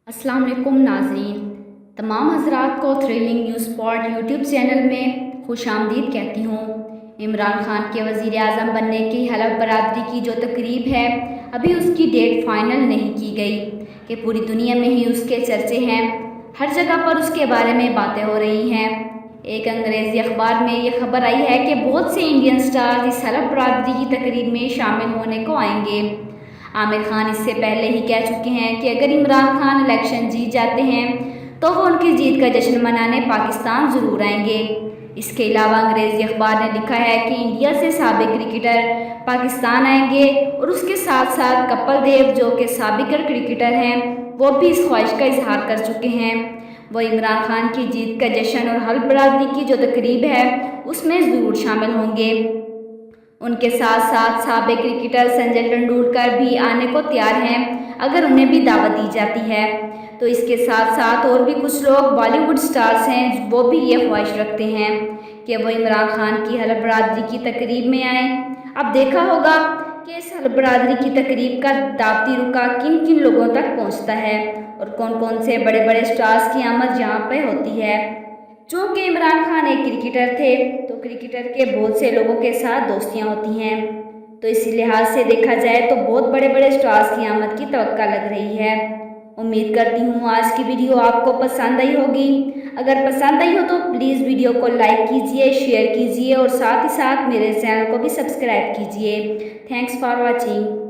अस्सलाम वालेकुम नाज़रीन, तमाम हज़रात को thrilling news spot YouTube channel में खुश आमदीद कहती हूँ। इमरान खान के वज़ीर आज़म बनने की हलफ बरादरी की जो तकरीब है, अभी उसकी डेट फाइनल नहीं की गई कि पूरी दुनिया में ही उसके चर्चे हैं। हर जगह पर उसके बारे में बातें हो रही हैं। एक अंग्रेज़ी अखबार में ये खबर आई है कि बहुत से इंडियन स्टार इस हलफ बरादरी की तकरीब में शामिल होने को आएंगे। आमिर खान इससे पहले ही कह चुके हैं कि अगर इमरान खान इलेक्शन जीत जाते हैं तो वो उनकी जीत का जश्न मनाने पाकिस्तान ज़रूर आएंगे। इसके अलावा अंग्रेज़ी अखबार ने लिखा है कि इंडिया से साबिक क्रिकेटर पाकिस्तान आएंगे और उसके साथ साथ कपिल देव जो कि साबिक क्रिकेटर हैं वो भी इस ख्वाहिश का इजहार कर चुके हैं। वो इमरान खान की जीत का जश्न और हल्फ बरादरी की जो तकरीब है उसमें ज़रूर शामिल होंगे। उनके साथ साथ साबिक क्रिकेटर संजय तेंदुलकर भी आने को तैयार हैं अगर उन्हें भी दावत दी जाती है। तो इसके साथ साथ और भी कुछ लोग बॉलीवुड स्टार्स हैं वो भी ये ख्वाहिश रखते हैं कि वो इमरान खान की हल्फ बरादरी की तकरीब में आए। अब देखा होगा कि इस हल्फ बरादरी की तकरीब का दावती रुका किन किन लोगों तक पहुंचता है और कौन कौन से बड़े बड़े स्टार्स की आमद यहाँ पे होती है। चूँकि इमरान खान एक क्रिकेटर थे तो क्रिकेटर के बहुत से लोगों के साथ दोस्तियां होती हैं, तो इसी लिहाज से देखा जाए तो बहुत बड़े बड़े स्टार्स की आमद की तवक्का लग रही है। उम्मीद करती हूँ आज की वीडियो आपको पसंद आई होगी। अगर पसंद आई हो तो प्लीज़ वीडियो को लाइक कीजिए, शेयर कीजिए और साथ ही साथ मेरे चैनल को भी सब्सक्राइब कीजिए। Thanks for watching.